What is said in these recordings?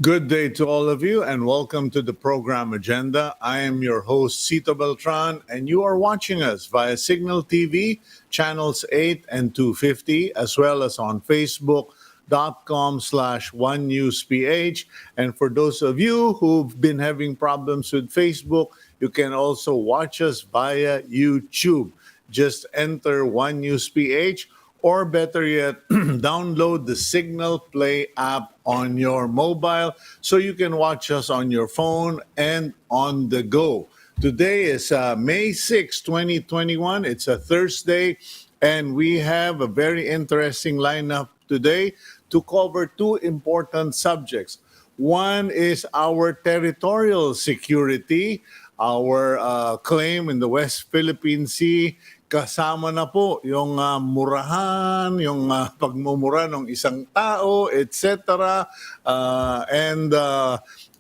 Good day to all of you, and welcome to the program agenda. I am your host, Cito Beltran, and you are watching us via Signal TV, channels 8 and 250, as well as on Facebook.com/One News PH. And for those of you who've been having problems with Facebook, you can also watch us via YouTube. Just enter One News PH, or better yet, download the Signal Play app on your mobile so you can watch us on your phone and on the go. Today is May 6, 2021. It's a Thursday, and we have a very interesting lineup today to cover two important subjects. One is our territorial security, our claim in the West Philippine Sea. Kasama na po yung murahan, yung pagmumura ng isang tao, etc. And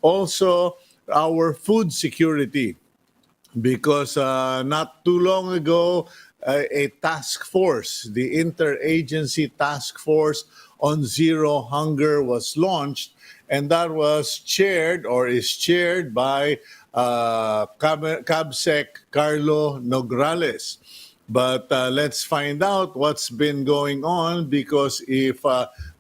also our food security. Because not too long ago, a task force, the Interagency Task Force on Zero Hunger was launched, and that was chaired or is chaired by CABSEC Karlo Nograles. But let's find out what's been going on, because if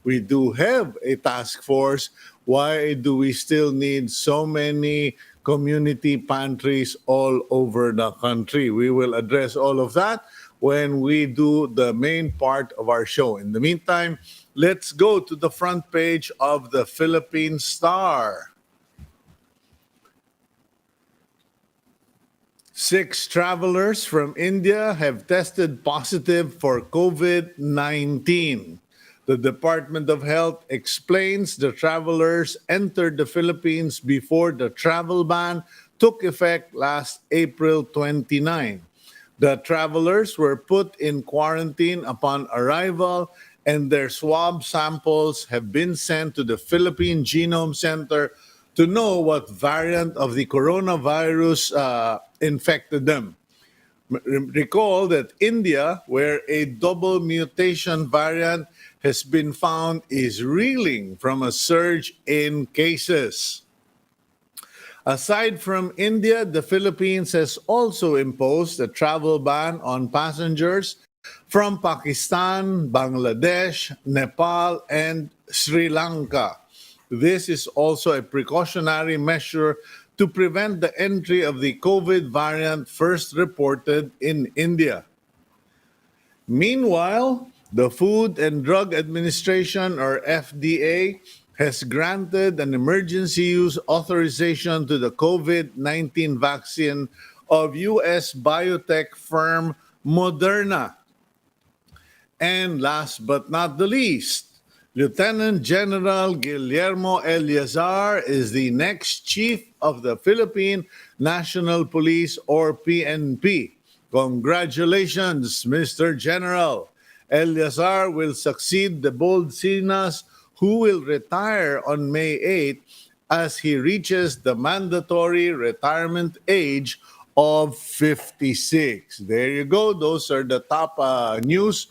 we do have a task force, why do we still need so many community pantries all over the country? We will address all of that when we do the main part of our show. In the meantime, let's go to the front page of the Philippine Star. 6 travelers from India have tested positive for COVID-19. The Department of Health explains the travelers entered the Philippines before the travel ban took effect last April 29. The travelers were put in quarantine upon arrival, and their swab samples have been sent to the Philippine Genome Center to know what variant of the coronavirus infected them. Recall that India, where a double mutation variant has been found, is reeling from a surge in cases. Aside from India, the Philippines has also imposed a travel ban on passengers from Pakistan, Bangladesh, Nepal, and Sri Lanka. This is also a precautionary measure to prevent the entry of the COVID variant first reported in India. Meanwhile, the Food and Drug Administration, or FDA, has granted an emergency use authorization to the COVID-19 vaccine of U.S. biotech firm Moderna. And last but not the least, Lieutenant General Guillermo Eleazar is the next chief of the Philippine National Police, or PNP. Congratulations, Mr. General. Eleazar will succeed the bold Sinas, who will retire on May 8 as he reaches the mandatory retirement age of 56. There you go. Those are the top news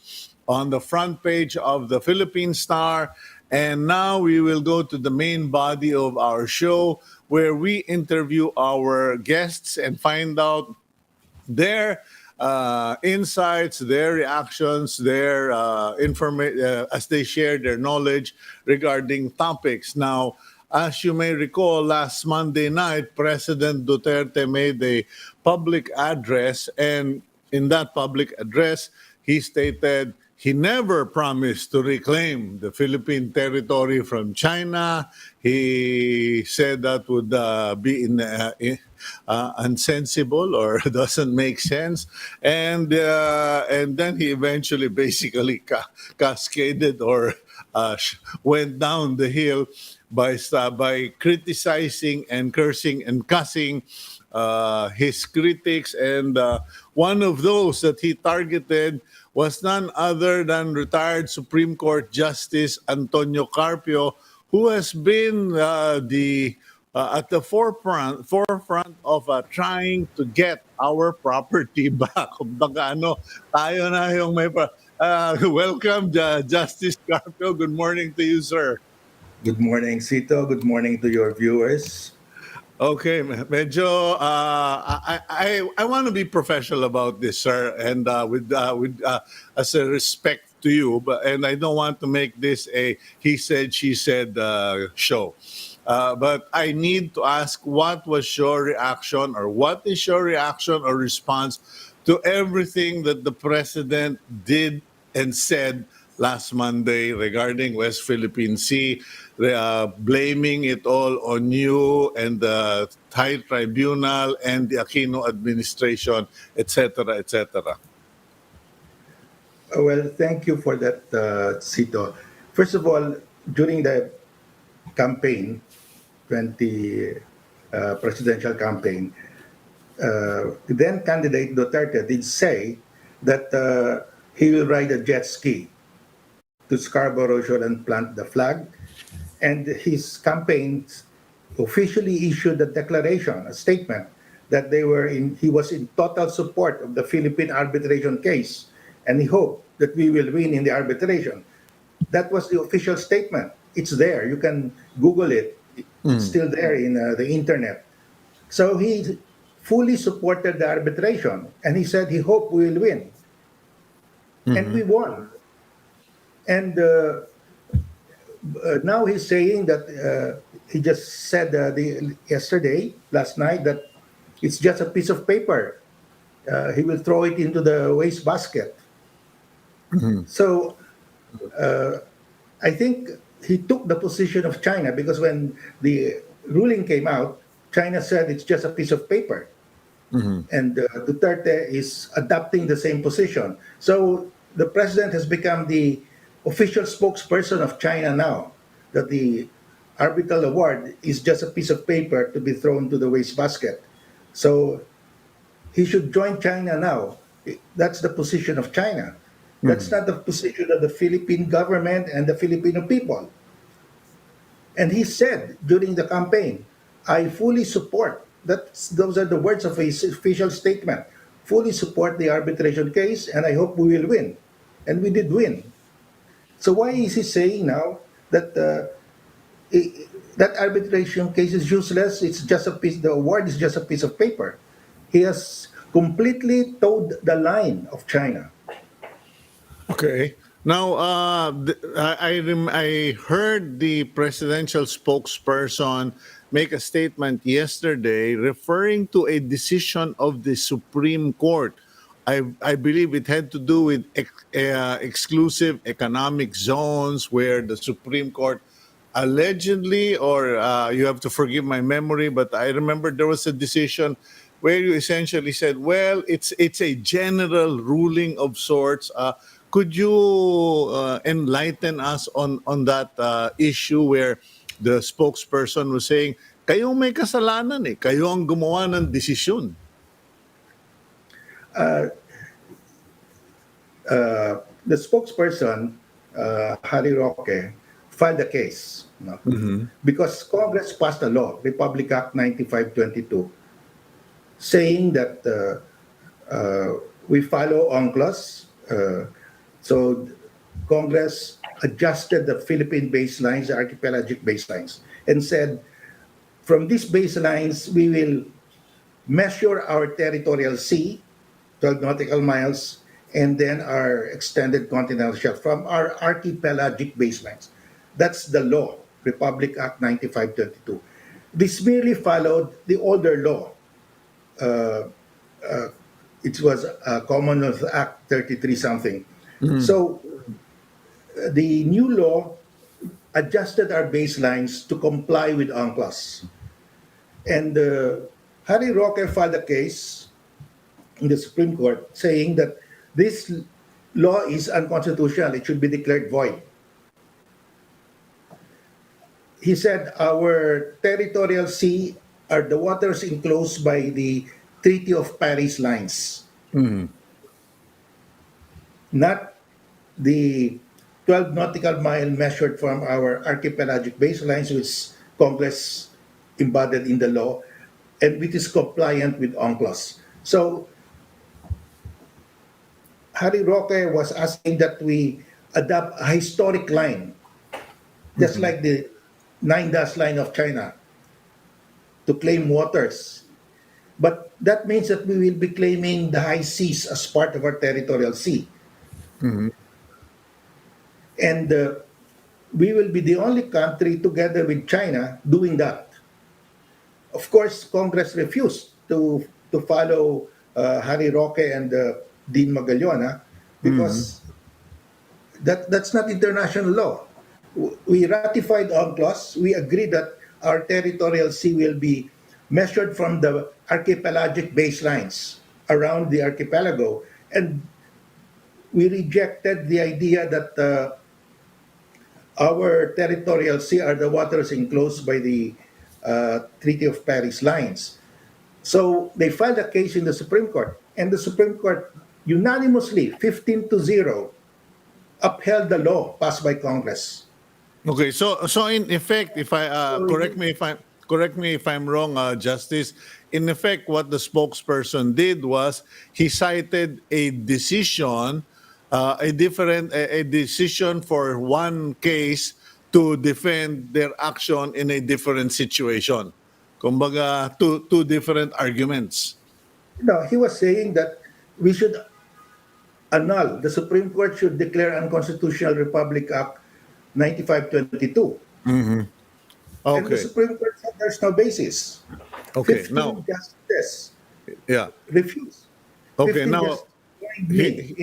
on the front page of the Philippine Star. And now we will go to the main body of our show, where we interview our guests and find out their insights, their reactions, their information as they share their knowledge regarding topics. Now, as you may recall, last Monday night, President Duterte made a public address, and in that public address, he stated he never promised to reclaim the Philippine territory from China. He said that would be unsensible or doesn't make sense. And then he eventually basically cascaded or went down the hill by criticizing and cursing and cussing his critics. And one of those that he targeted was none other than retired Supreme Court Justice Antonio Carpio, who has been at the forefront of trying to get our property back. Kumbaga, tayo na yung may welcome, Justice Carpio. Good morning to you, sir. Good morning, Cito. Good morning to your viewers. Okay, medyo I want to be professional about this, sir, and with as a respect to you, but and I don't want to make this a he said she said show. But I need to ask, what was your reaction, or what is your reaction or response to everything that the president did and said last Monday regarding West Philippine Sea, blaming it all on you and the Thai tribunal and the Aquino administration, etc., etc. Well, thank you for that, Cito. First of all, during the campaign, 20 presidential campaign, then candidate Duterte did say that he will ride a jet ski to Scarborough Shoal and plant the flag. And his campaign officially issued a declaration, a statement that he was in total support of the Philippine arbitration case, and he hoped that we will win in the arbitration. That was the official statement. It's there. You can Google it. It's Mm. still there in the internet. So he fully supported the arbitration, and he said he hoped we will win, and Mhm. we won. And now he's saying that he just said last night, that it's just a piece of paper. He will throw it into the waste basket. Mhm. So I think he took the position of China, because when the ruling came out, China said it's just a piece of paper. Mhm. And Duterte is adopting the same position. So the president has become the official spokesperson of China now, that the arbitral award is just a piece of paper to be thrown to the wastebasket. So he should join China now. That's the position of China. That's Mhm. not the position of the Philippine government and the Filipino people. And he said during the campaign, I fully support, those are the words of his official statement, fully support the arbitration case, and I hope we will win. And we did win. So why is he saying now that that arbitration case is useless? It's just a piece, the award is just a piece of paper. He has completely towed the line of China. Okay. Now, I heard the presidential spokesperson make a statement yesterday referring to a decision of the Supreme Court. I believe it had to do with exclusive economic zones, where the Supreme Court allegedly, or you have to forgive my memory, but I remember there was a decision where you essentially said, well, it's a general ruling of sorts. Could you enlighten us on that issue, where the spokesperson was saying, kayo may kasalanan eh, kayo ang gumawa ng desisyon. The spokesperson, Harry Roque, filed a case, no? Mhm. Because Congress passed a law, Republic Act 9522, saying that we follow UNCLOS. So Congress adjusted the Philippine baselines, the archipelagic baselines, and said, from these baselines, we will measure our territorial sea, 12 nautical miles, and then our extended continental shelf from our archipelagic baselines. That's the law, Republic Act 9522. This merely followed the older law. It was Commonwealth Act 33 something. Mhm. So the new law adjusted our baselines to comply with UNCLOS. And Harry Roque filed a case in the Supreme Court saying that this law is unconstitutional. It should be declared void. He said our territorial sea are the waters enclosed by the Treaty of Paris lines, Mhm. not the 12 nautical mile measured from our archipelagic baselines, which Congress embodied in the law, and which is compliant with UNCLOS. So Harry Roque was asking that we adopt a historic line, just Mhm. like the nine-dash line of China to claim waters. But that means that we will be claiming the high seas as part of our territorial sea. And we will be the only country together with China doing that. Of course, Congress refused to follow Harry Roque and Dean Magallona because that's not international law. We ratified UNCLOS. We agreed that our territorial sea will be measured from the archipelagic baselines around the archipelago, and we rejected the idea that our territorial sea are the waters enclosed by the Treaty of Paris lines. So they filed a case in the Supreme Court, and the Supreme Court unanimously, 15-0, upheld the law passed by Congress. Okay, so in effect, if I So correct me if I'm wrong, Justice. In effect, what the spokesperson did was he cited a decision, a decision for one case to defend their action in a different situation. Kumbaga, two different arguments. no, he was saying that we should annul, the Supreme Court should declare unconstitutional Republic Act 9522. And the Okay, Supreme Court said there's no basis. okay. 15 Now, justices yeah. refused. Okay, 15 now justices joined me he,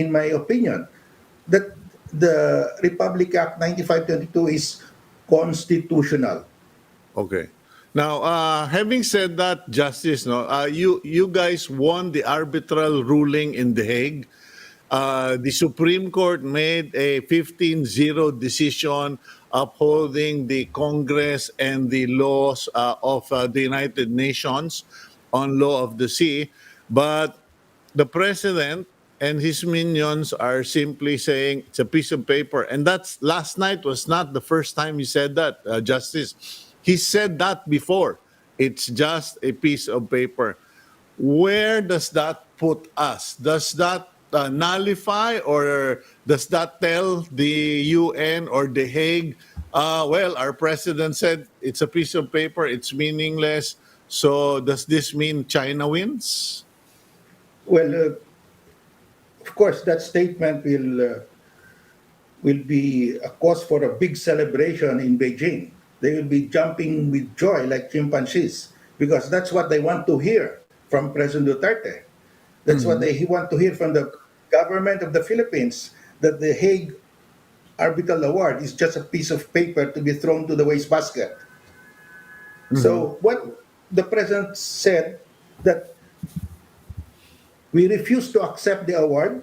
in my opinion that the Republic Act 9522 is constitutional. Okay. Now, having said that, Justice, no, you guys won the arbitral ruling in The Hague. The Supreme Court made a 15-0 decision upholding the Congress and the laws of the United Nations on law of the sea. But the president and his minions are simply saying it's a piece of paper. And that's last night was not the first time he said that, Justice. He said that before. It's just a piece of paper. Where does that put us? Does that nullify or does that tell the UN or The Hague, well, our president said it's a piece of paper, it's meaningless. So does this mean China wins? Well, of course, that statement will be a cause for a big celebration in Beijing. They will be jumping with joy like chimpanzees because that's what they want to hear from President Duterte. That's what he want to hear from the government of the Philippines, that the Hague Arbitral Award is just a piece of paper to be thrown to the wastebasket. So what the president said that we refuse to accept the award,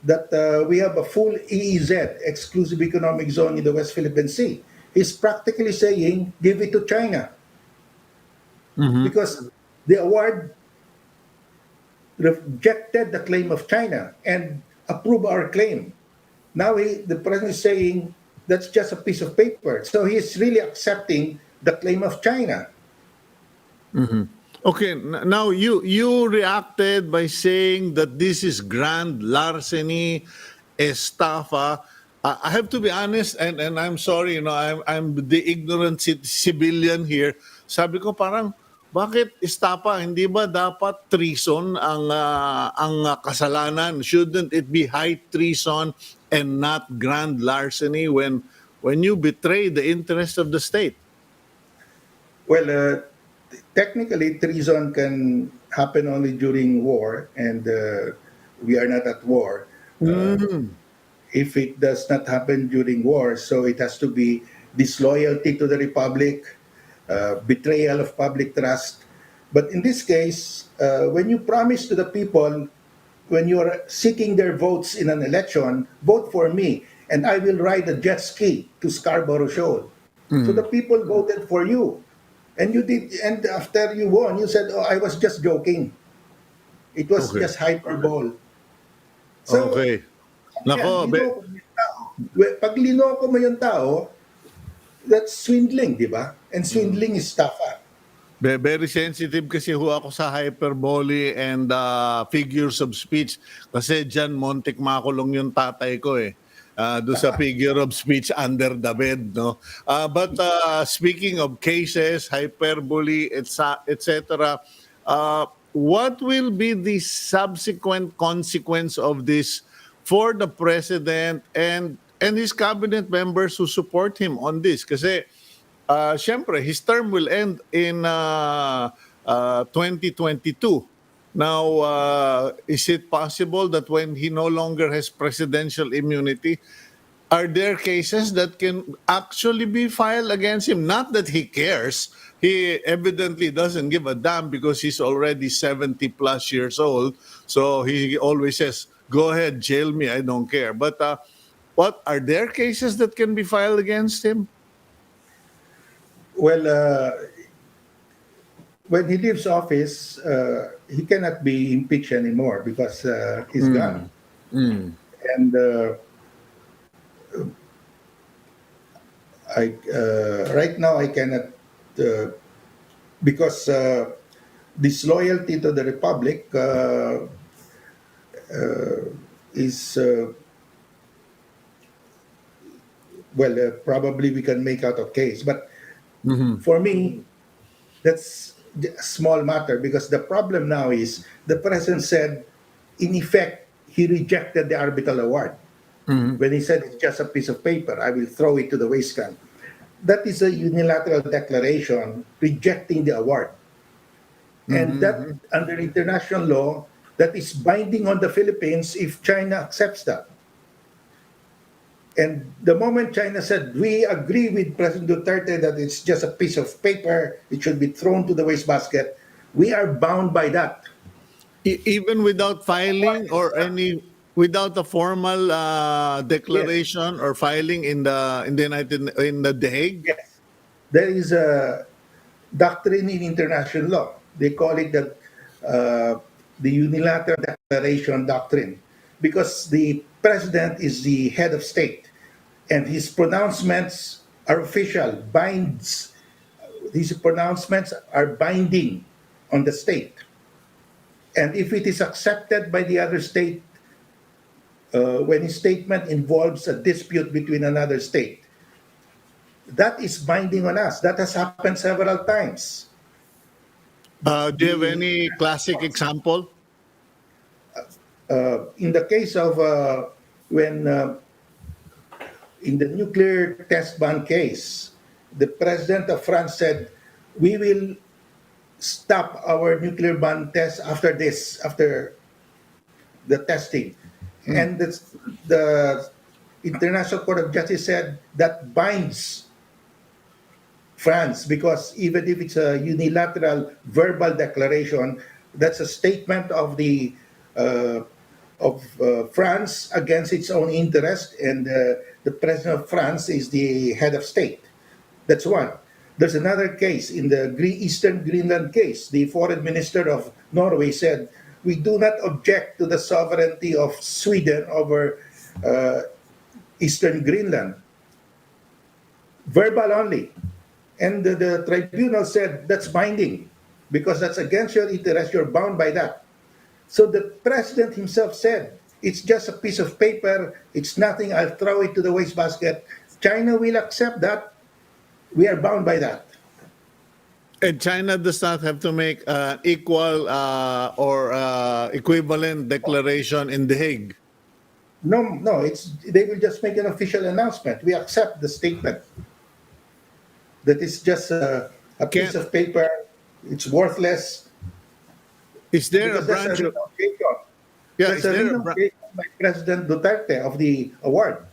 that we have a full EEZ, exclusive economic zone in the West Philippine Sea. He's practically saying, give it to China. Because the award rejected the claim of China and approved our claim. Now the president is saying that's just a piece of paper. So he's really accepting the claim of China. Okay, now you reacted by saying that this is grand larceny, estafa. I have to be honest, and I'm sorry, I'm the ignorant civilian here. Sabi ko parang, bakit estafa? Hindi ba dapat treason ang kasalanan? Shouldn't it be high treason and not grand larceny when you betray the interest of the state? Well, technically, treason can happen only during war, and we are not at war. If it does not happen during war, so it has to be disloyalty to the republic, betrayal of public trust. But in this case, when you promise to the people, when you are seeking their votes in an election, vote for me, and I will ride a jet ski to Scarborough Shoal. So the people voted for you. And you did, and after you won, you said, "Oh, I was just joking. It was Okay. just hyperbole." So, Okay. yan, Nako, linoko mo yung tao. Pag linoko mo yung tao, that's swindling, di ba? And swindling is estafa. Very sensitive kasi ho ako sa hyperbole and figures of speech kasi dyan montik makulong yung tatay ko eh. do sa figure of speech under the bed, no? But speaking of cases, hyperbole, etc., what will be the subsequent consequence of this for the president and his cabinet members who support him on this? Kasi syempre, his term will end in 2022. Now, is it possible that when he no longer has presidential immunity, are there cases that can actually be filed against him? Not that he cares. He evidently doesn't give a damn because he's already 70 plus years old. So he always says, go ahead, jail me. I don't care. But what are there cases that can be filed against him? Well, when he leaves office, he cannot be impeached anymore because he's gone. Mm. And right now I cannot, because disloyalty to the republic is probably we can make out a case, but for me that's a small matter because the problem now is the president said in effect he rejected the arbitral award when he said it's just a piece of paper, I will throw it to the waste can. That is a unilateral declaration rejecting the award. And that, under international law, that is binding on the Philippines if China accepts that. And the moment China said, we agree with President Duterte that it's just a piece of paper, it should be thrown to the wastebasket, we are bound by that. Even without filing or any without a formal declaration or filing in the Hague. Yes. There is a doctrine in international law. They call it the unilateral declaration doctrine because the president is the head of state and his pronouncements are official, binds. These pronouncements are binding on the state. And if it is accepted by the other state, when his statement involves a dispute between another state, that is binding on us. That has happened several times. Do you have any classic example? In the case of when in the nuclear test ban case, the president of France said, we will stop our nuclear ban test after the testing. And the International Court of Justice said that binds France because even if it's a unilateral verbal declaration, that's a statement of the France against its own interest, and the president of France is the head of state. That's one. There's another case in the Eastern Greenland case. The foreign minister of Norway said, we do not object to the sovereignty of Sweden over Eastern Greenland. Verbal only. And the tribunal said that's binding because that's against your interest. You're bound by that. So the president himself said, it's just a piece of paper. It's nothing. I'll throw it to the wastebasket. China will accept that. We are bound by that. And China does not have to make an equal or equivalent declaration in The Hague. No, they will just make an official announcement. We accept the statement. That is just a piece of paper. It's worthless. Is there a Because branch of... That's a renunciation by President Duterte of the award.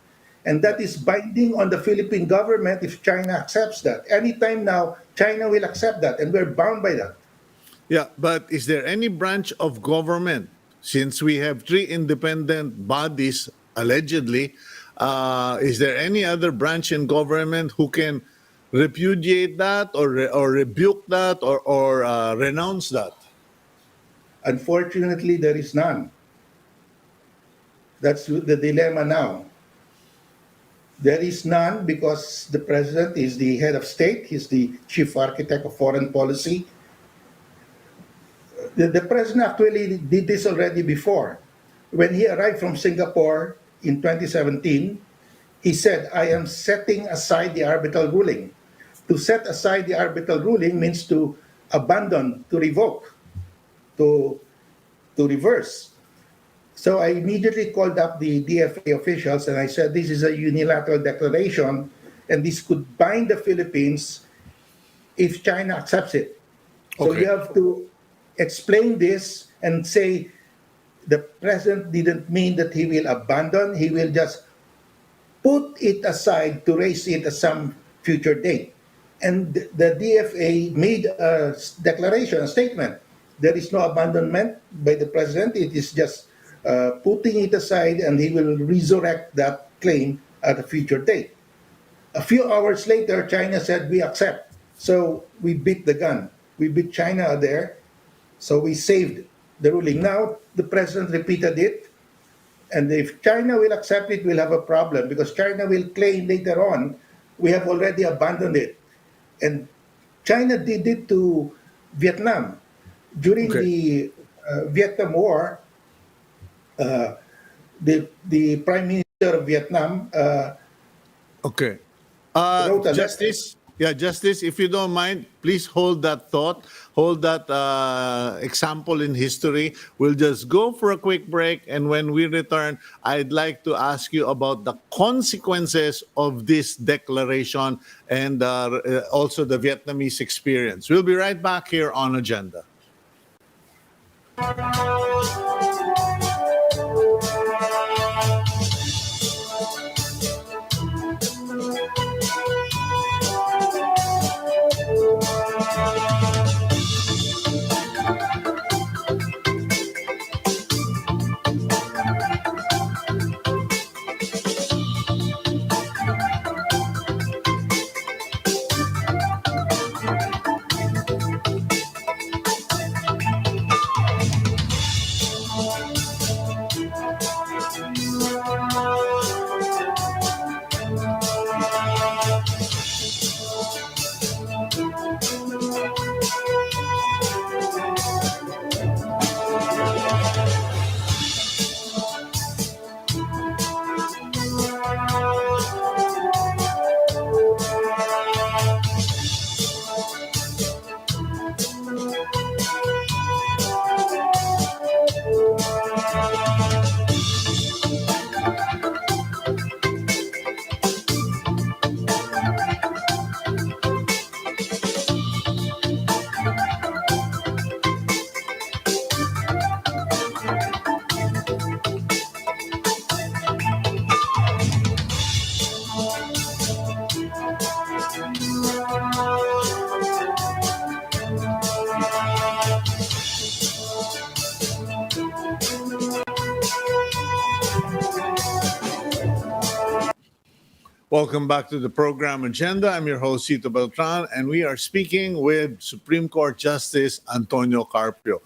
And that is binding on the Philippine government if China accepts that. Anytime now, China will accept that, and we're bound by that. Yeah, but is there any branch of government, since we have three independent bodies, allegedly, is there any other branch in government who can repudiate that or rebuke that or renounce that? Unfortunately, there is none. That's the dilemma now. There is none because the president is the head of state. He's the chief architect of foreign policy. The president actually did this already before. When he arrived from Singapore in 2017, he said, I am setting aside the arbitral ruling. To set aside the arbitral ruling means to abandon, to revoke, to, to reverse. So I immediately called up the DFA officials and I said, this is a unilateral declaration and this could bind the Philippines if China accepts it. So you Okay. have to explain this and say the president didn't mean that he will abandon, he will just put it aside to raise it at some future date. And the DFA made a declaration, a statement. There is no abandonment by the president. It is just putting it aside, and he will resurrect that claim at a future date. A few hours later, China said, we accept. So we beat the gun. We beat China there. So we saved the ruling. Now, the president repeated it. And if China will accept it, we'll have a problem because China will claim later on, we have already abandoned it. And China did it to Vietnam. During Okay. the Vietnam War, the Prime Minister of Vietnam Okay. wrote a letter. Justice, yeah, Justice, if you don't mind, please hold that thought, hold that example in history. We'll just go for a quick break. And when we return, I'd like to ask you about the consequences of this declaration and also the Vietnamese experience. We'll be right back here on Agenda. Welcome back to the program Agenda. I'm your host, Cito Beltran, and we are speaking with Supreme Court Justice Antonio Carpio.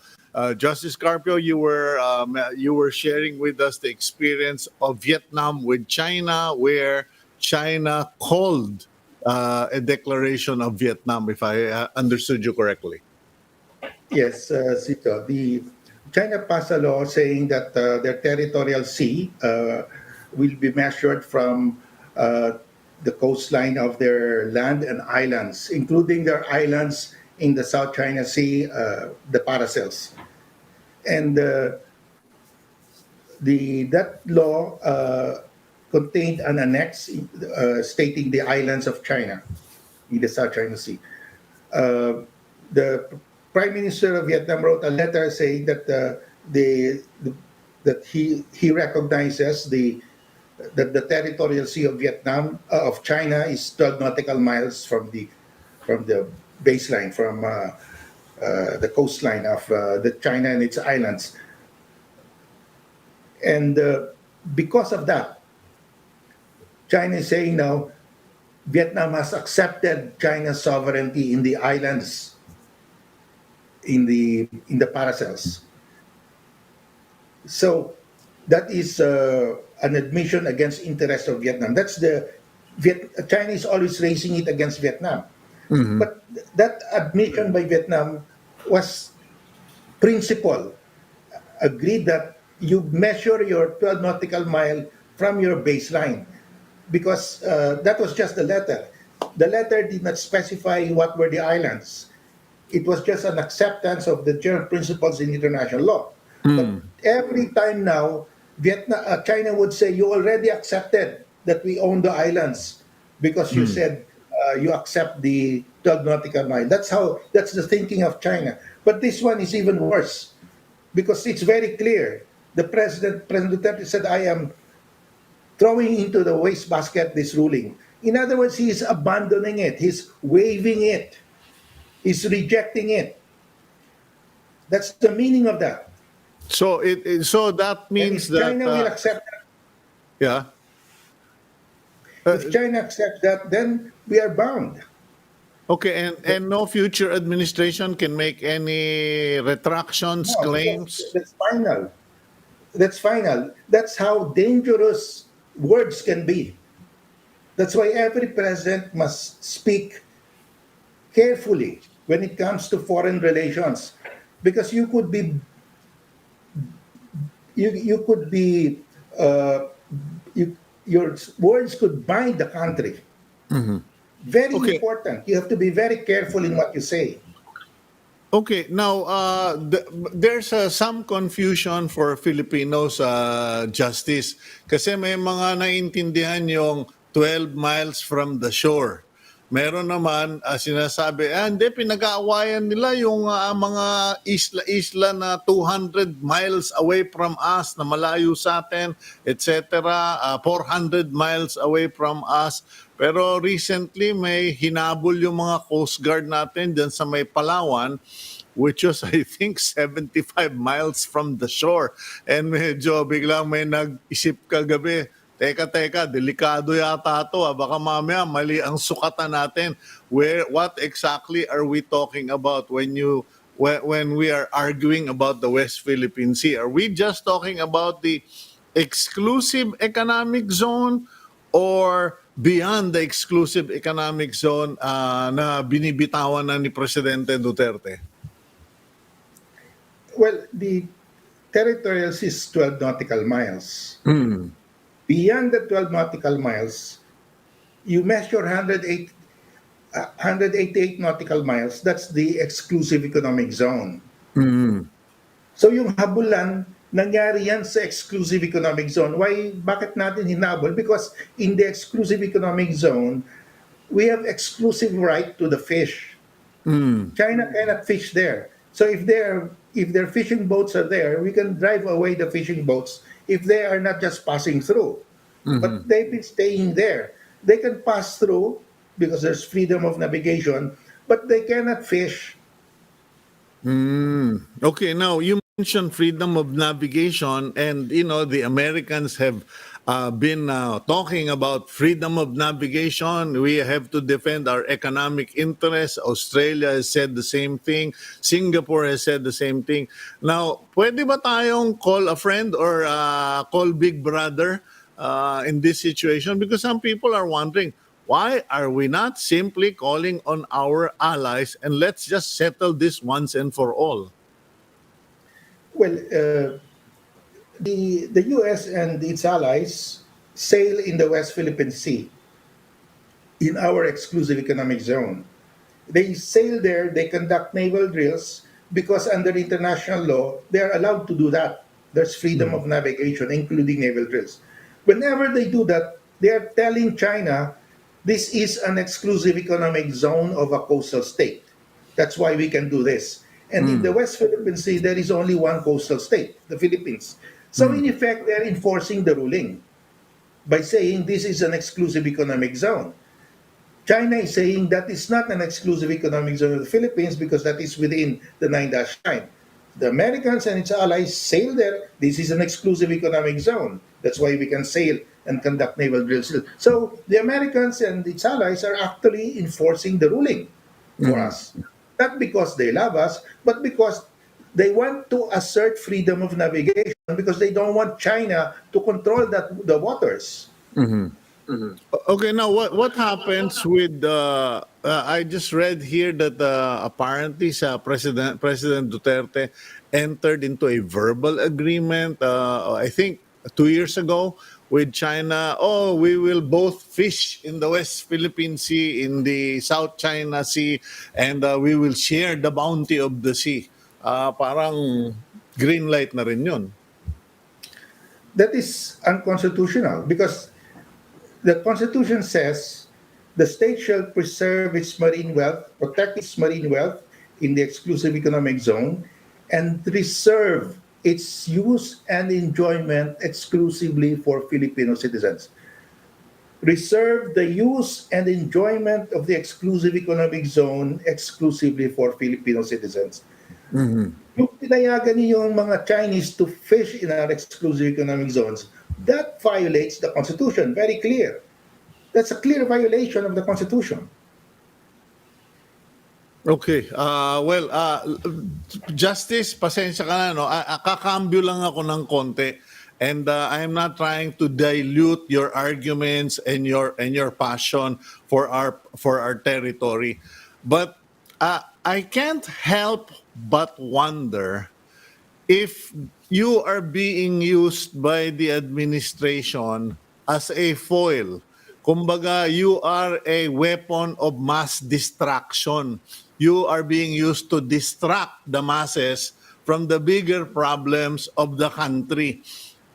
Justice Carpio, you were sharing with us the experience of Vietnam with China, where China called a declaration of Vietnam, if I understood you correctly. Yes, Sito. The China passed a law saying that their territorial sea will be measured from uh, the coastline of their land and islands, including their islands in the South China Sea, the Paracels. And the that law contained an annex stating the islands of China in the South China Sea. Uh, the Prime Minister of Vietnam wrote a letter saying that the that he recognizes the territorial sea of Vietnam of China is 12 nautical miles from the baseline the coastline of the China and its islands, and because of that, China is saying now Vietnam has accepted China's sovereignty in the islands in the Paracels. So that is an admission against interest of Vietnam. That's China is always raising it against Vietnam, but that admission by Vietnam was principle agreed that you measure your 12 nautical mile from your baseline. because that was just the letter. The letter did not specify what were the islands. It was just an acceptance of the general principles in international law. But every time now, China would say, "You already accepted that we own the islands because you said you accept the 12 nautical mile." That's the thinking of China. But this one is even worse because it's very clear. President Duterte said, "I am throwing into the wastebasket this ruling." In other words, he is abandoning it. He's waiving it. He's rejecting it. That's the meaning of that. So that And means if that China will accept that, yeah. if China accepts that, then we are bound. Okay, and no future administration can make any retractions, No, because claims. that's final. That's final. That's how dangerous words can be. That's why every president must speak carefully when it comes to foreign relations, because you could be you, your words could bind the country. Very Okay, important. You have to be very careful in what you say. okay. Now, there's some confusion for Filipinos, Justice, kasi may mga naintindihan yung 12 miles from the shore. Meron naman sinasabi, hindi, pinag-aawayan nila yung mga isla-isla na 200 miles away from us, na malayo sa atin, etc. 400 miles away from us. Pero recently, may hinabol yung mga Coast Guard natin dyan sa may Palawan, which was, I think, 75 miles from the shore. And medyo biglang may nag-isip kagabi, teka, delikado yata to. Baka mamaya mali ang sukatan natin. What exactly are we talking about when we are arguing about the West Philippine Sea? Are we just talking about the exclusive economic zone or beyond the exclusive economic zone na binibitawan na ni Presidente Duterte? Well, the territorial is 12 nautical miles. Beyond the 12 nautical miles, you measure 188 nautical miles. That's the exclusive economic zone. So yung habulan, nangyari yan sa exclusive economic zone. Why? Bakit natin hinabol? Because in the exclusive economic zone, we have exclusive right to the fish. China cannot fish there. So if their fishing boats are there, we can drive away the fishing boats if they are not just passing through. But they've been staying there. They can pass through because there's freedom of navigation, but they cannot fish. Okay, now you mentioned freedom of navigation, and the Americans have been talking about freedom of navigation. We have to defend our economic interests. Australia has said the same thing. Singapore has said the same thing. Now, pwede ba tayong call a friend or call Big Brother in this situation? Because some people are wondering, why are we not simply calling on our allies and let's just settle this once and for all? Well, the U.S. and its allies sail in the West Philippine Sea in our exclusive economic zone. They sail there, they conduct naval drills because under international law, they are allowed to do that. There's freedom of navigation, including naval drills. Whenever they do that, they are telling China this is an exclusive economic zone of a coastal state. That's why we can do this. And in the West Philippine Sea, there is only one coastal state, the Philippines. So in effect, they're enforcing the ruling by saying this is an exclusive economic zone. China is saying that it's not an exclusive economic zone of the Philippines because that is within the nine-dash line. The Americans and its allies sail there. This is an exclusive economic zone. That's why we can sail and conduct naval drills. So the Americans and its allies are actually enforcing the ruling for us. Not because they love us, but because they want to assert freedom of navigation because they don't want China to control the waters. Okay, now what happens with I just read here that apparently President Duterte entered into a verbal agreement. I think 2 years ago with China. Oh, we will both fish in the West Philippine Sea, in the South China Sea, and we will share the bounty of the sea. Parang green light na rin yun. That is unconstitutional because the Constitution says the state shall preserve its marine wealth, protect its marine wealth in the exclusive economic zone, and reserve its use and enjoyment exclusively for Filipino citizens. Reserve the use and enjoyment of the exclusive economic zone exclusively for Filipino citizens. Yung pinayagan niyo yung mga Chinese to fish in our exclusive economic zones, that violates the Constitution, very clear. That's a clear violation of the Constitution. Okay. Justice, pasensya ka na, no? Kakambyo lang ako ng konti. And I am not trying to dilute your arguments and your passion for our territory. But I can't help but wonder if you are being used by the administration as a foil. Kumbaga, you are a weapon of mass distraction. You are being used to distract the masses from the bigger problems of the country,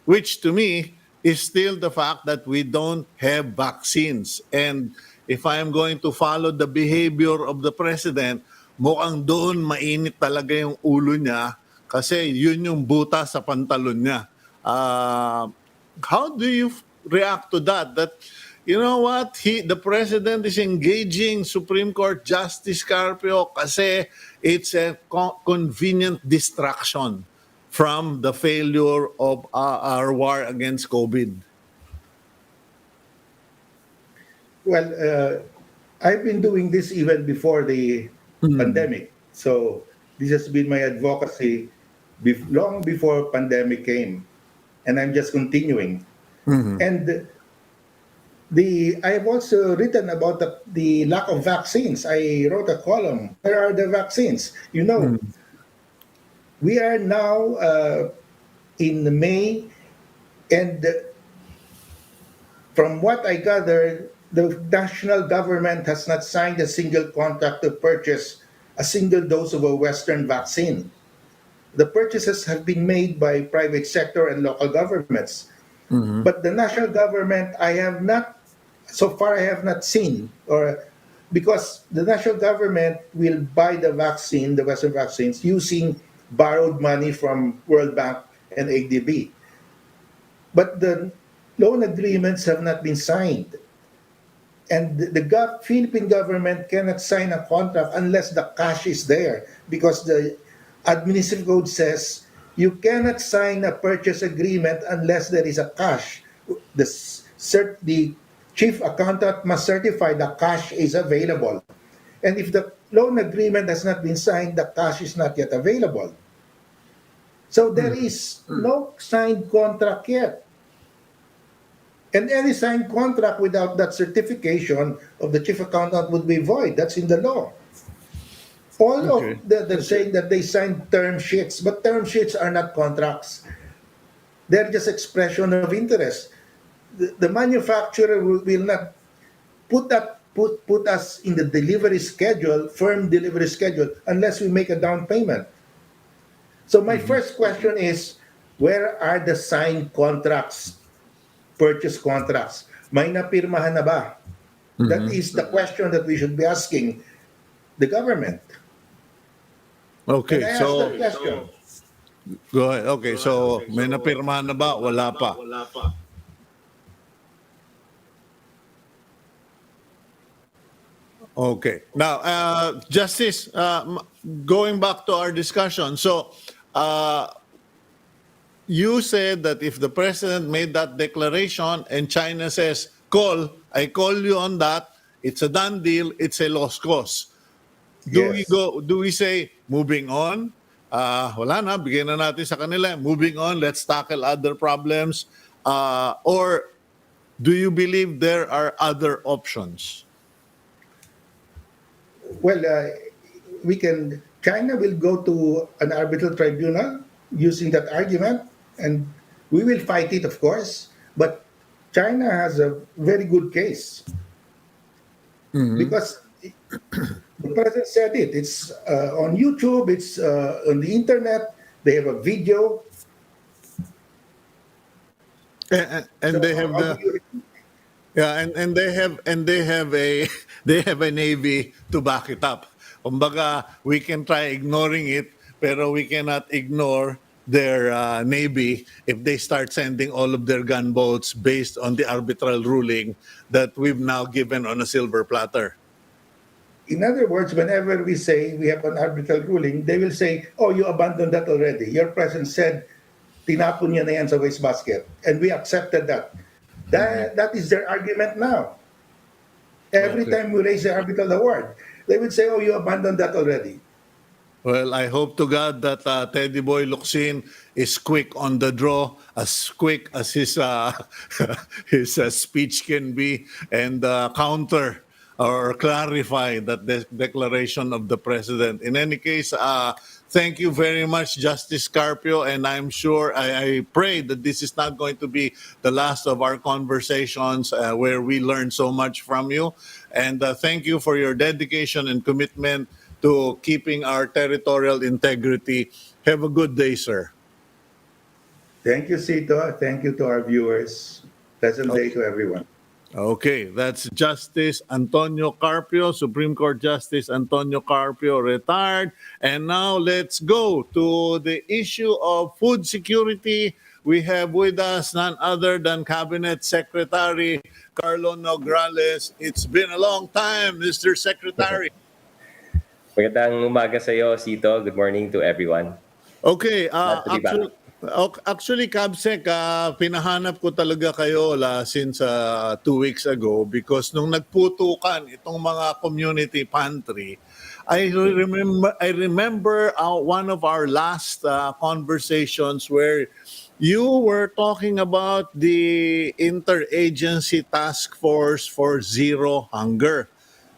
which to me is still the fact that we don't have vaccines. And if I am going to follow the behavior of the president, mukhang doon mainit talaga yung ulo niya kasi yun yung buta sa pantalon niya. How do you react to that? That, you know what, the president is engaging Supreme Court Justice Carpio kasi it's a convenient distraction from the failure of our war against COVID. Well, I've been doing this even before the pandemic. So this has been my advocacy long before pandemic came, and I'm just continuing. And I've also written about the lack of vaccines. I wrote a column. Where are the vaccines? You know, we are now in May, and from what I gather, the national government has not signed a single contract to purchase a single dose of a Western vaccine. The purchases have been made by private sector and local governments. But the national government, so far I have not seen, or because the national government will buy the vaccine, the Western vaccines, using borrowed money from World Bank and ADB. But the loan agreements have not been signed. And the Philippine government cannot sign a contract unless the cash is there, because the administrative code says you cannot sign a purchase agreement unless there is a cash. The chief accountant must certify the cash is available. And if the loan agreement has not been signed, the cash is not yet available. So there is no signed contract yet. And any signed contract without that certification of the chief accountant would be void. That's in the law. They're saying that they signed term sheets, but term sheets are not contracts. They're just expression of interest. The manufacturer will not put us in the delivery schedule, firm delivery schedule, unless we make a down payment. So my first question is, where are the signed contracts, purchase contracts? May napirmahan na ba? That is the question that we should be asking the government. Okay, Can I ask so that question? go ahead. Okay, so may napirmahan na ba? Wala pa. Okay. Now, Justice, going back to our discussion. So, you said that if the president made that declaration and China says, I call you on that, it's a done deal, it's a lost cause. Yes. Do we say, moving on? Wala na, bigyan na natin sa kanila. Moving on, let's tackle other problems. Or do you believe there are other options? Well, China will go to an arbitral tribunal using that argument, and We will fight it, of course, but China has a very good case because the president said it. It's on YouTube. It's on the internet. They have a video. And So they have how do the you? yeah, and they have a they have a navy to back it up. Kumbaga, we can try ignoring it, pero we cannot ignore their navy if they start sending all of their gunboats based on the arbitral ruling that we've now given on a silver platter. In other words, whenever we say we have an arbitral ruling, they will say, "Oh, you abandoned that already. Your president said tinapon niya na yan sa wastebasket, and we accepted that." That is their argument now. Every Okay. time we raise the arbitral award, they would say, "Oh, you abandoned that already." Well, I hope to God that Teddy Boy Locsin is quick on the draw, as quick as his his speech can be, and counter or clarify that declaration of the president. In any case, thank you very much, Justice Carpio, and I'm sure I pray that this is not going to be the last of our conversations where we learn so much from you. And thank you for your dedication and commitment to keeping our territorial integrity. Have a good day, sir. Thank you, Cito. Thank you to our viewers. Pleasant day to everyone. Okay, that's Justice Antonio Carpio, Supreme Court Justice Antonio Carpio, retired. And now let's go to the issue of food security. We have with us none other than Cabinet Secretary Karlo Nograles. It's been a long time, Mr. Secretary. Magandang umaga sa iyo, Sito. Good morning to everyone. Okay, Glad to be back. actually, Kabsek, pinahanap ko talaga kayo since 2 weeks ago because nung nagputukan itong mga community pantry, I remember one of our last conversations where you were talking about the interagency task force for zero hunger.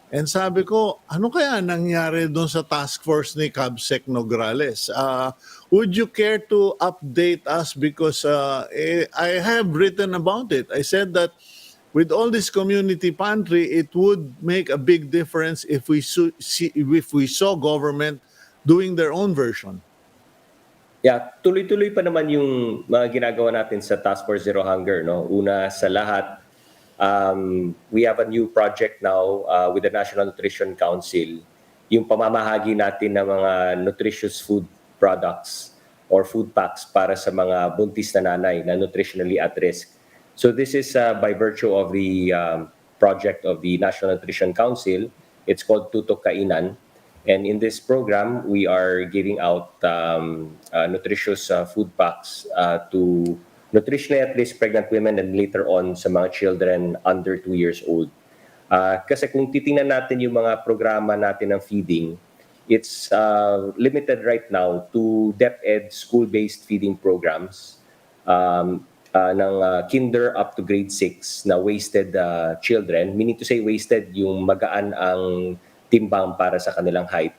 And sabi ko, ano kaya nangyari doon sa task force ni Cabsec Nograles? Would you care to update us because I have written about it. I said that with all this community pantry, it would make a big difference if we saw government doing their own version. Yeah, tuloy-tuloy pa naman yung mga ginagawa natin sa Task Force Zero Hunger. No? Una sa lahat, we have a new project now with the National Nutrition Council, yung pamamahagi natin ng mga nutritious food products or food packs para sa mga buntis na nanay na nutritionally at risk. So this is by virtue of the project of the National Nutrition Council. It's called Tutok Kainan. And in this program, we are giving out nutritious food packs to nutritionally at risk pregnant women and later on sa mga children under 2 years old. Kasi kung titingnan natin yung mga programa natin ng feeding, it's limited right now to DepEd school-based feeding programs ng kinder up to grade 6 na wasted children. Meaning to say wasted yung magaan ang timbang para sa kanilang height.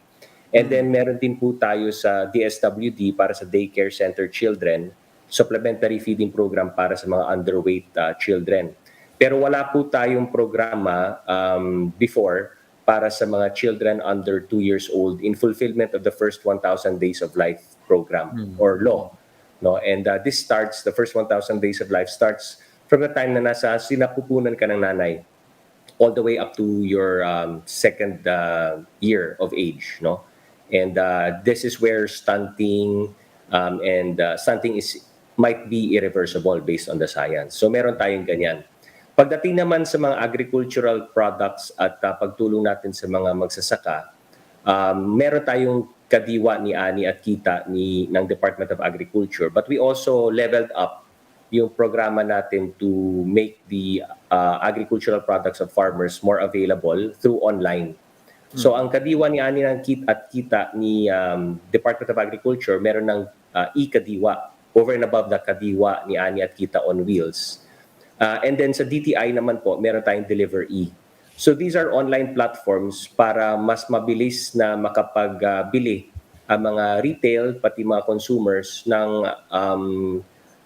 And then meron din po tayo sa DSWD para sa daycare center children, supplementary feeding program para sa mga underweight children. Pero wala po tayong programa before para sa mga children under 2 years old in fulfillment of the first 1,000 days of life program or law. No? And this starts, the first 1,000 days of life starts from the time na nasa sinapupunan ka ng nanay all the way up to your second year of age, no? And this is where stunting stunting might be irreversible based on the science. So meron tayong ganyan. Pagdating naman sa mga agricultural products at pagtulong natin sa mga magsasaka, meron tayong kadiwa ni Ani at kita ng Department of Agriculture, but we also leveled up yung programa natin to make the agricultural products of farmers more available through online. So ang kadiwa ni Ani at kita ni Department of Agriculture, meron ng e-kadiwa over and above the kadiwa ni Ani at kita on wheels. And then sa DTI naman po, meron tayong Deliver E. So these are online platforms para mas mabilis na makapagbili ang mga retail pati mga consumers ng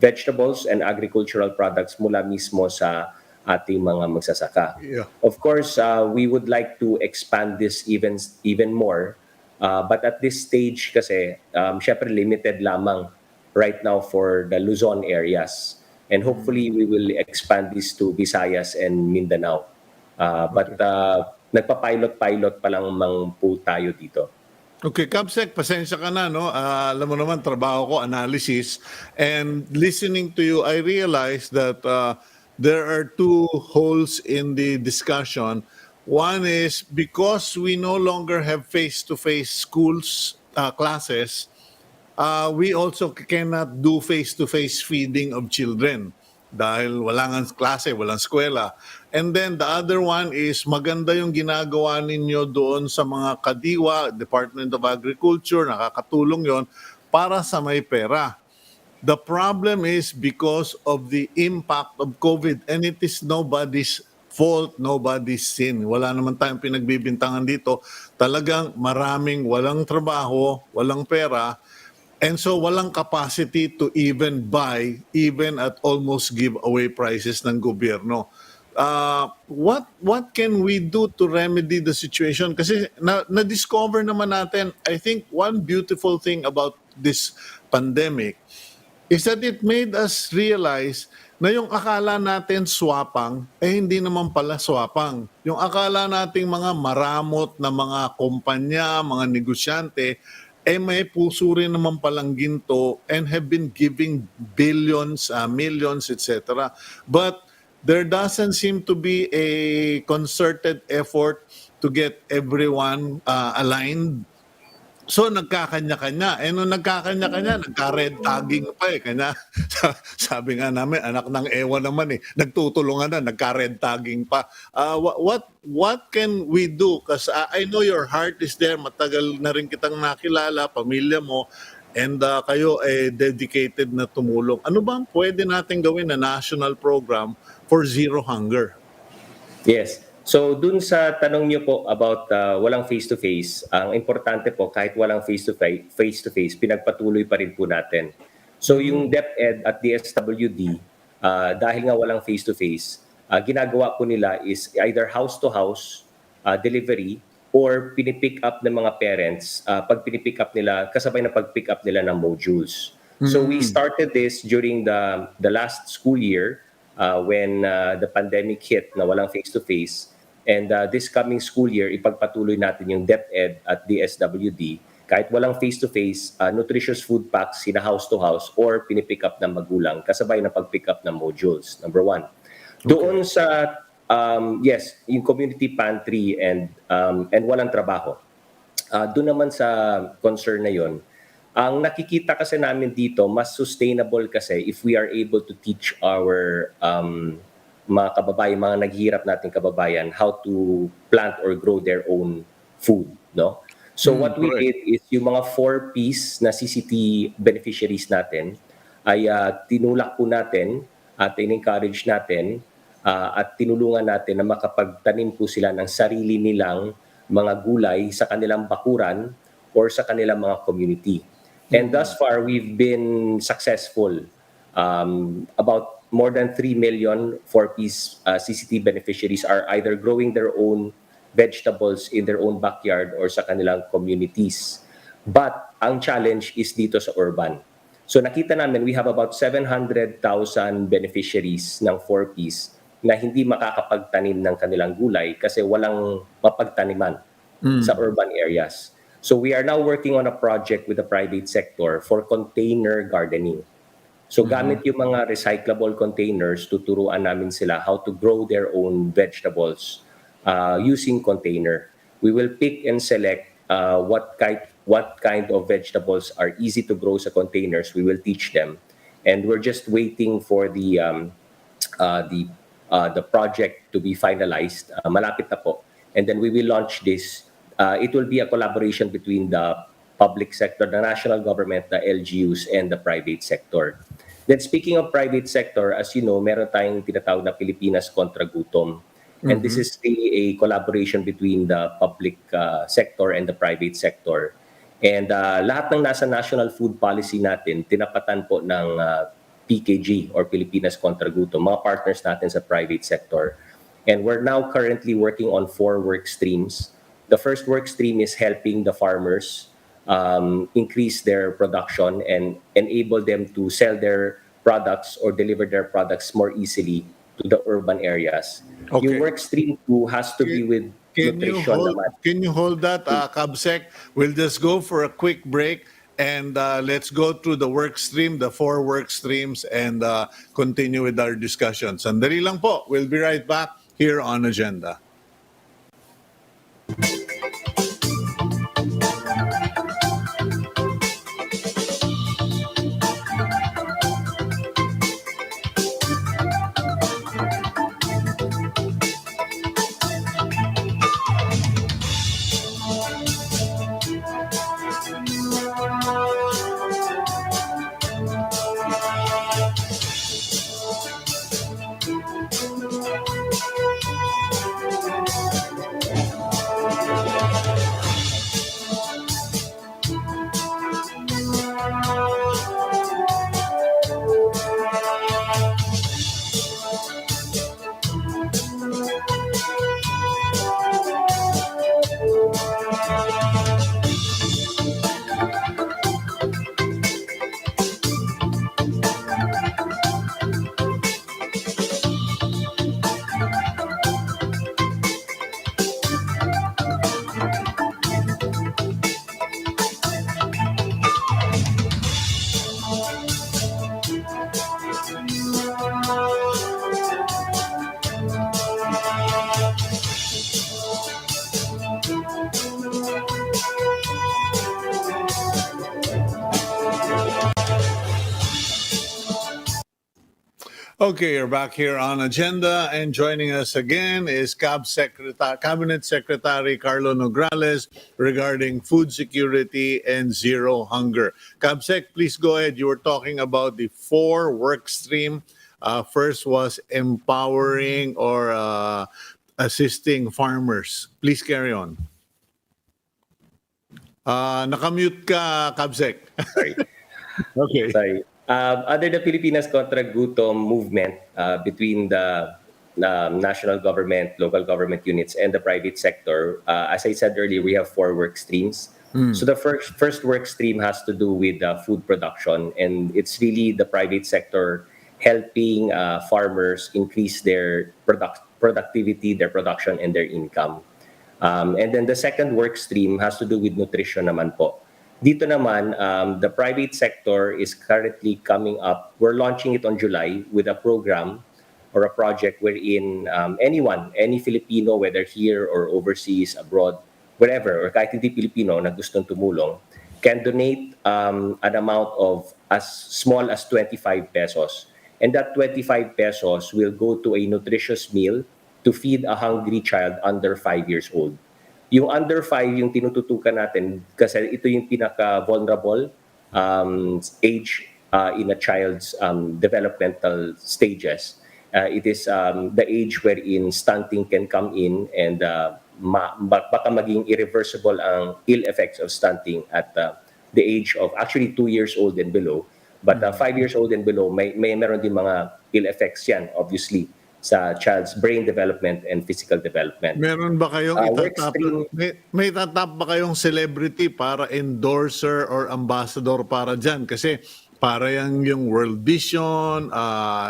vegetables and agricultural products mula mismo sa ating mga magsasaka. Yeah. Of course, we would like to expand this even more. But at this stage kasi, syempre limited lamang right now for the Luzon areas. And hopefully, we will expand this to Visayas and Mindanao. But nagpa-pilot pa lang mang po tayo dito. Okay, Kapsek, pasensya ka na, no? Alam mo naman, trabaho ko, analysis. And listening to you, I realized that there are two holes in the discussion. One is because we no longer have face-to-face schools, classes, we also cannot do face-to-face feeding of children dahil walang klase, walang eskwela. And then the other one is maganda yung ginagawa ninyo doon sa mga kadiwa, Department of Agriculture, nakakatulong yon para sa may pera. The problem is because of the impact of COVID and it is nobody's fault, nobody's sin. Wala naman tayong pinagbibintangan dito. Talagang maraming walang trabaho, walang pera, and so walang capacity to even buy, even at almost giveaway prices ng gobyerno. What can we do to remedy the situation? Kasi na-discover naman natin, I think one beautiful thing about this pandemic is that it made us realize na yung akala natin swapang, hindi naman pala swapang. Yung akala nating mga maramot na mga kumpanya, mga negosyante, may puso rin naman palang ginto and have been giving billions, millions, etc. But there doesn't seem to be a concerted effort to get everyone aligned. So nagkakanya-kanya. Nung nagkakanya-kanya, nagka-red tagging pa Kanya, sabi nga namin, anak ng ewan naman nagtutulungan na, nagka-red tagging pa. What can we do? Kasi I know your heart is there. Matagal na rin kitang nakilala, pamilya mo, and kayo dedicated na tumulong. Ano ba ang pwede natin gawin na national program for zero hunger? Yes. So dun sa tanong niyo po about walang face-to-face, ang importante po kahit walang face-to-face, pinagpatuloy pa rin po natin. So yung DepEd at DSWD, dahil nga walang face-to-face, ginagawa po nila is either house-to-house delivery or pinipick up ng mga parents. Pag pinipick up nila, kasabay na pag-pick up nila ng modules. So we started this during the last school year when the pandemic hit na walang face-to-face. And this coming school year, ipagpatuloy natin yung DepEd at DSWD. Kahit walang face-to-face, nutritious food packs sina house-to-house or pinipick up ng magulang kasabay na pag-pick up ng modules, number one. Okay. Doon sa, yes, yung community pantry and walang trabaho. Doon naman sa concern na yon, ang nakikita kasi namin dito, mas sustainable kasi if we are able to teach our mga kababayan, mga naghihirap nating kababayan, how to plant or grow their own food, no? So what we did is yung mga 4 Ps na CCT beneficiaries natin ay tinulak po natin at in-encourage natin at tinulungan natin na makapagtanim po sila ng sarili nilang mga gulay sa kanilang bakuran or sa kanilang mga community. And thus far, we've been successful. About more than 3 million 4Ps CCT beneficiaries are either growing their own vegetables in their own backyard or sa kanilang communities. But ang challenge is dito sa urban. So nakita namin, we have about 700,000 beneficiaries ng 4Ps na hindi makakapagtanim ng kanilang gulay kasi walang mapagtaniman sa urban areas. So we are now working on a project with the private sector for container gardening. So gamit yung mga recyclable containers, tuturuan namin sila how to grow their own vegetables using container. We will pick and select what kind of vegetables are easy to grow sa containers. We will teach them, and we're just waiting for the project to be finalized. Malapit na po, and then we will launch this. It will be a collaboration between the public sector, the national government, the LGUs, and the private sector. Then speaking of private sector, as you know, meron tayong tinatawag na Pilipinas kontra gutom. And this is really a collaboration between the public sector and the private sector. And lahat ng nasa national food policy natin, tinapatan po ng PKG or Pilipinas Contra Gutom, mga partners natin sa private sector. And we're now currently working on 4 work streams. The first work stream is helping the farmers increase their production and enable them to sell their products or deliver their products more easily to the urban areas. Okay. Yung work stream 2 has to be with nutrition naman. Can you hold that, Kabsec? We'll just go for a quick break and let's go through the work stream, the 4 work streams, and continue with our discussion. Sandali lang po. We'll be right back here on Agenda. Okay, you're back here on Agenda, and joining us again is Cabinet Secretary Karlo Nograles regarding food security and zero hunger. Cabsec, please go ahead. You were talking about the 4 work stream. First was empowering or assisting farmers. Please carry on. Nakamute ka, Cabsec. Sorry. Okay. Sorry. Under the Pilipinas Contra Gutom movement between the national government, local government units, and the private sector, as I said earlier, we have 4 work streams. So the first work stream has to do with food production, and it's really the private sector helping farmers increase their productivity, their production, and their income. And then the second work stream has to do with nutrition naman po. Dito naman, the private sector is currently coming up. We're launching it on July with a program or a project wherein anyone, any Filipino, whether here or overseas, abroad, wherever, or kahit hindi Filipino na gustong tumulong, can donate an amount of as small as 25 pesos. And that 25 pesos will go to a nutritious meal to feed a hungry child under 5 years old. Yung under 5, yung tinututukan natin kasi ito yung pinaka-vulnerable age in a child's developmental stages. It is the age wherein stunting can come in and baka maging irreversible ang ill effects of stunting at the age of actually 2 years old and below. But 5 years old and below, meron din mga ill effects yan, obviously, sa child's brain development and physical development. Meron ba kayong may tatap ba kayong celebrity para endorser or ambassador para dyan? Kasi para yung World Vision,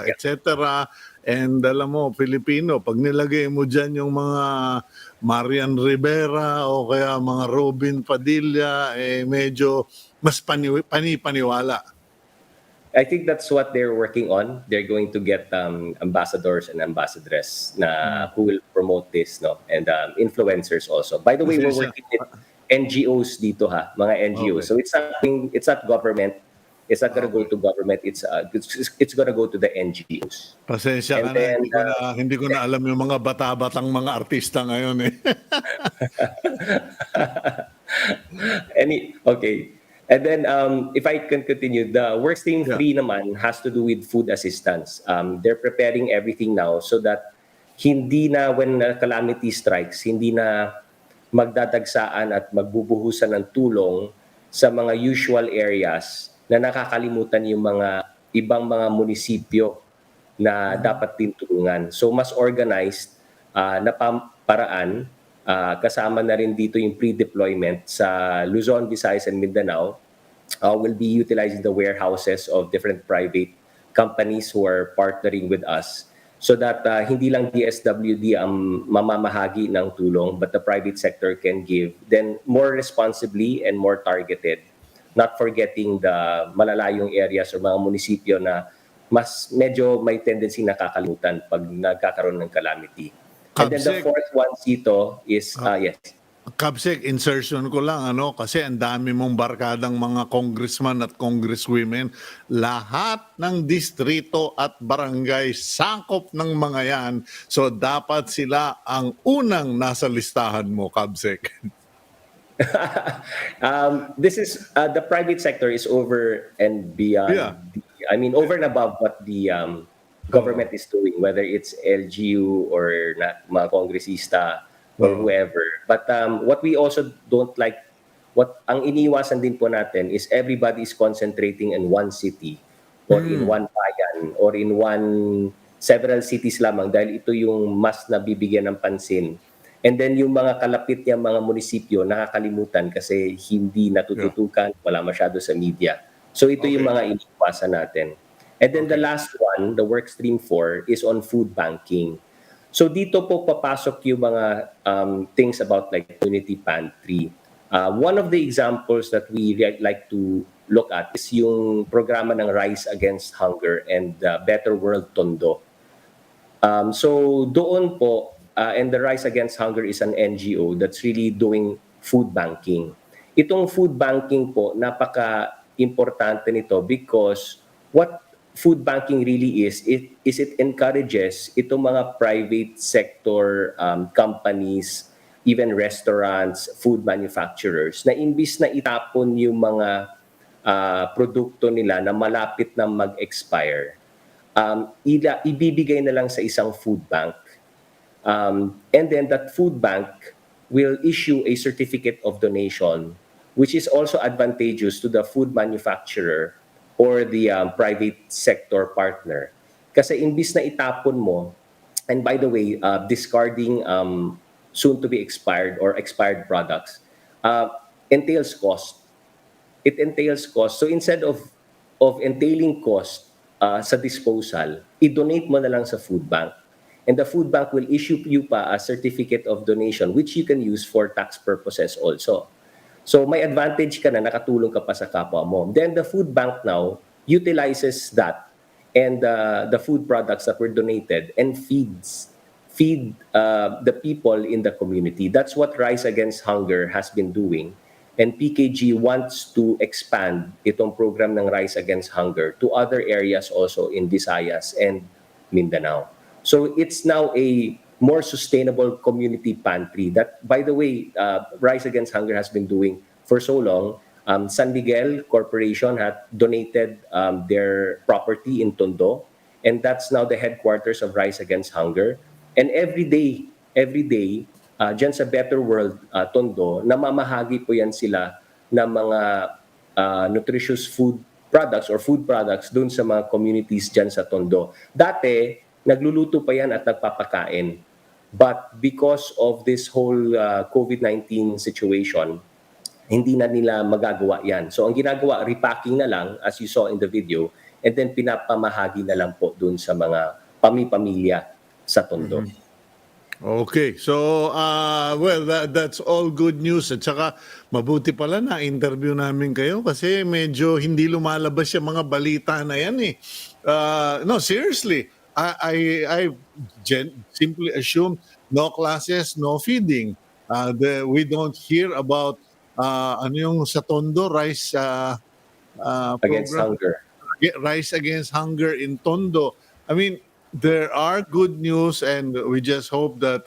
etc. And alam mo, Filipino, pag nilagay mo dyan yung mga Marian Rivera o kaya mga Robin Padilla, medyo mas paniwala. I think that's what they're working on. They're going to get ambassadors and ambassadresses who will promote this, no, and influencers also. By the way, we're working with NGOs dito, mga NGOs. Okay. So it's not government. It's not going to go to government. It's going to go to the NGOs. Pasensya ka na, hindi ko na alam yung mga bata-batang mga artista ngayon eh. Okay. And then, if I can continue, the work stream 3 naman has to do with food assistance. They're preparing everything now so that hindi na when calamity strikes, hindi na magdadagsaan at magbubuhusan ng tulong sa mga usual areas na nakakalimutan yung mga ibang mga munisipyo na dapat din tulungan. So mas organized na paraan, kasama na rin dito yung pre-deployment sa Luzon, Visayas, and Mindanao. Will be utilizing the warehouses of different private companies who are partnering with us so that hindi lang DSWD ang mamamahagi ng tulong, but the private sector can give then more responsibly and more targeted, not forgetting the malalayong areas or mga munisipyo na mas medyo may tendency nakakalimutan pag nagkakaroon ng calamity. And then the Kabsek. fourth one, Cito, is yes. Kabsek, insertion ko lang, kasi ang dami mong barkadang mga congressman at congresswomen. Lahat ng distrito at barangay sakop ng mga yan. So dapat sila ang unang nasa listahan mo, Kabsek. This is the private sector is over and beyond. Yeah. Over and above what the government is doing, whether it's LGU or mga kongresista or whoever. But what we also don't like, what ang iniiwasan din po natin is everybody is concentrating in one city or in one bayan or in several cities lamang dahil ito yung mas nabibigyan ng pansin. And then yung mga kalapit niya mga munisipyo nakakalimutan kasi hindi natututukan, wala masyado sa media. So ito yung mga iniiwasan natin. And then the last one, the work stream 4, is on food banking. So dito po papasok yung mga things about like community pantry. One of the examples that we like to look at is yung programa ng Rise Against Hunger and Better World Tondo. So doon po, and the Rise Against Hunger is an NGO that's really doing food banking. Itong food banking po, napaka-importante nito because what food banking really is it encourages itong mga private sector companies, even restaurants, food manufacturers, na imbis na itapon yung mga produkto nila na malapit na mag-expire, ibibigay na lang sa isang food bank. And then that food bank will issue a certificate of donation, which is also advantageous to the food manufacturer or the private sector partner. Kasi imbis na itapon mo, and by the way, discarding soon to be expired or expired products entails cost. It entails cost. So instead of entailing cost sa disposal, i-donate mo na lang sa food bank. And the food bank will issue you pa a certificate of donation which you can use for tax purposes also. So may advantage ka na, nakatulong ka pa sa kapwa mo. Then the food bank now utilizes that and the food products that were donated and feed the people in the community. That's what Rise Against Hunger has been doing. And PKG wants to expand itong program ng Rise Against Hunger to other areas also in Visayas and Mindanao. So it's now a more sustainable community pantry that, by the way, Rise Against Hunger has been doing for so long. San Miguel Corporation had donated their property in Tondo, and that's now the headquarters of Rise Against Hunger. And every day, dyan sa Better World Tondo, namamahagi po yan sila ng mga nutritious food products or food products dun sa mga communities dyan sa Tondo. Dati, nagluluto pa yan at nagpapakain. But because of this whole COVID-19 situation, hindi na nila magagawa yan. So ang ginagawa, repacking na lang, as you saw in the video, and then pinapamahagi na lang po dun sa mga pamilya sa Tondo. Okay. So, that's all good news. At saka, mabuti pala na interview namin kayo kasi medyo hindi lumalabas yung mga balita na yan eh. No, seriously. I simply assume no classes, no feeding. We don't hear about ano yung sa Tondo, Rise Against program. Hunger. Rise Against Hunger in Tondo. I mean, there are good news, and we just hope that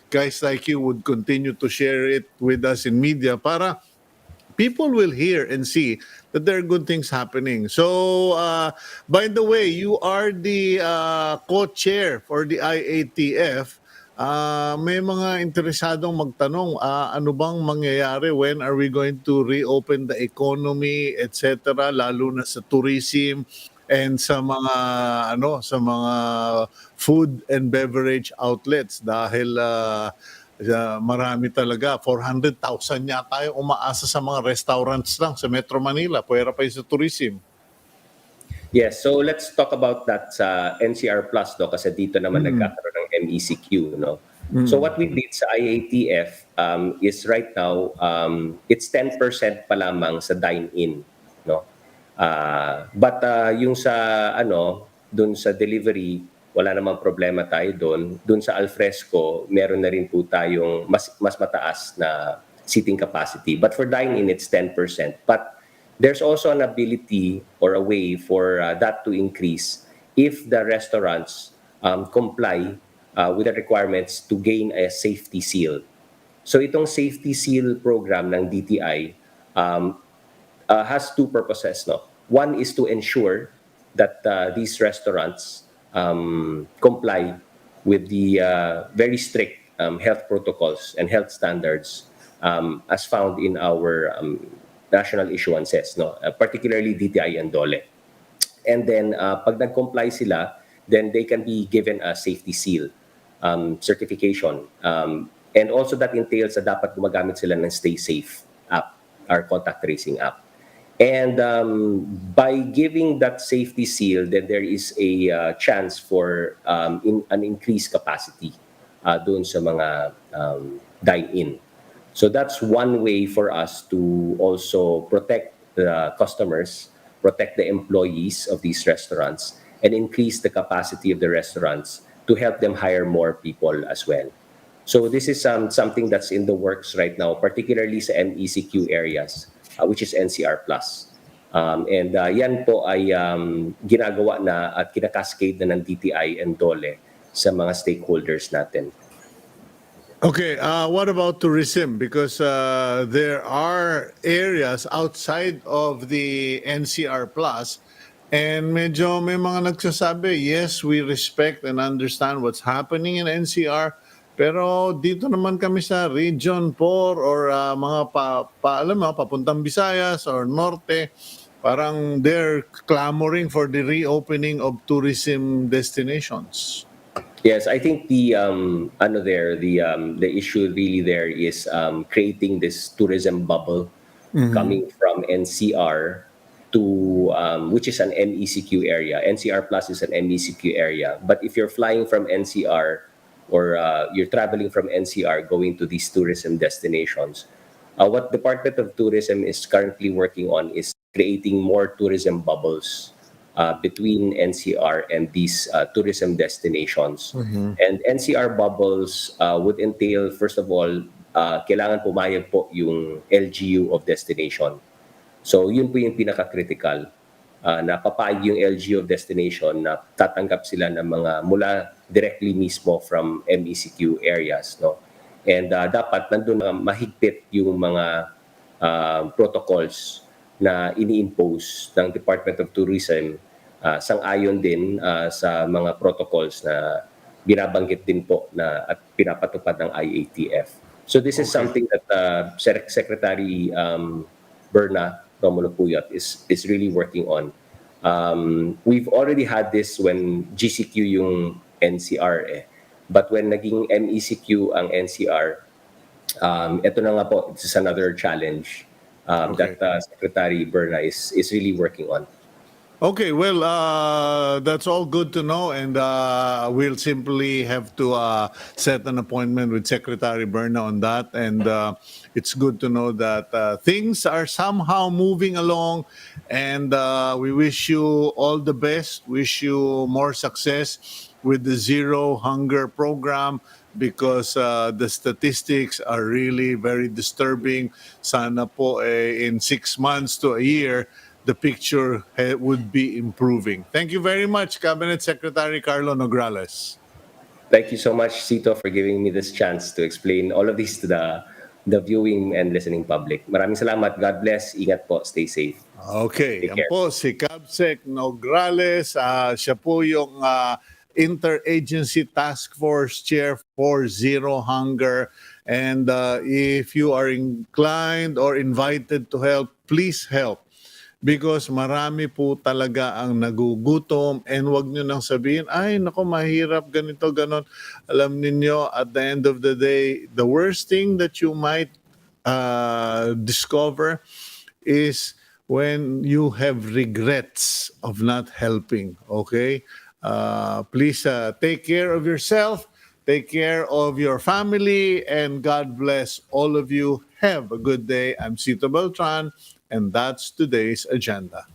guys like you would continue to share it with us in media para people will hear and see that there are good things happening. So, by the way, you are the co-chair for the IATF. May mga interesadong magtanong, ano bang mangyayari? When are we going to reopen the economy, etc., lalo na sa tourism? and sa mga food and beverage outlets dahil marami talaga 400,000 yata yung umaasa sa mga restaurants lang sa Metro Manila, puwera pa yung sa tourism. Yes, so let's talk about that sa NCR Plus, no? Kasi dito naman nagkakaroon ng MECQ, no? So what we did sa IATF is right now, it's 10% pa lamang sa dine-in, no? But yung sa dun sa delivery, wala namang problema tayo doon. Doon sa alfresco, meron na rin po tayong mas mataas na seating capacity. But for dine-in, it's 10%. But there's also an ability or a way for that to increase if the restaurants comply with the requirements to gain a safety seal. So itong safety seal program ng DTI has two purposes. No? One is to ensure that these restaurants comply with the very strict health protocols and health standards as found in our national issuances, no? Particularly DTI and DOLE. And then, pag nag-comply sila, then they can be given a safety seal certification. And also that entails na dapat gumagamit sila ng Stay Safe app, our contact tracing app. And by giving that safety seal, then there is a chance for an increased capacity doon sa mga dine-in. So that's one way for us to also protect the customers, protect the employees of these restaurants, and increase the capacity of the restaurants to help them hire more people as well. So this is something that's in the works right now, particularly sa MECQ areas, which is NCR+. And yan po ay ginagawa na at kinakascade na ng DTI and DOLE sa mga stakeholders natin. Okay, what about tourism? Because there are areas outside of the NCR Plus, and medyo may mga nagsasabi, yes, we respect and understand what's happening in NCR, pero dito naman kami sa Region 4 or mga alam mo, papuntang Visayas or Norte, parang they're clamoring for the reopening of tourism destinations. Yes, I think the the issue really there is creating this tourism bubble coming from NCR to which is an MECQ area. NCR Plus is an MECQ area. But if you're flying from NCR or you're traveling from NCR going to these tourism destinations, what Department of Tourism is currently working on is creating more tourism bubbles between NCR and these tourism destinations. And NCR bubbles would entail, first of all, kailangan pumayag po yung LGU of destination. So yun po yung pinaka-critical. Na papayag yung LGU of destination na tatanggap sila ng mga mula directly mismo from MECQ areas. No? And dapat nandun mahigpit yung mga protocols na ini-impose ng Department of Tourism sang-ayon din sa mga protocols na binabanggit din po na at pinapatupad ng IATF. So this is something that Secretary Berna Romulo Puyat is really working on. We've already had this when GCQ yung NCR But when naging MECQ ang NCR, ito na nga po, this is another challenge that Secretary Berna is really working on. Okay, well, that's all good to know, and we'll simply have to set an appointment with Secretary Berna on that. And it's good to know that things are somehow moving along, and we wish you all the best, wish you more success with the Zero Hunger program, because the statistics are really very disturbing. Sana po in 6 months to a year, the picture would be improving. Thank you very much, Cabinet Secretary Karlo Nograles. Thank you so much, Cito, for giving me this chance to explain all of this to the viewing and listening public. Maraming salamat. God bless. Ingat po. Stay safe. Okay. Take Yan care. po si Cabsec Nograles. Siya po yung Interagency Task Force Chair for Zero Hunger. And if you are inclined or invited to help, please help. because marami po talaga ang nagugutom, and wag nyo nang sabihin, ay nako mahirap ganito ganon. Alam ninyo, at the end of the day, the worst thing that you might discover is when you have regrets of not helping. Okay, please take care of yourself, take care of your family, and God bless all of you. Have a good day. I'm Cito Beltran, and that's today's agenda.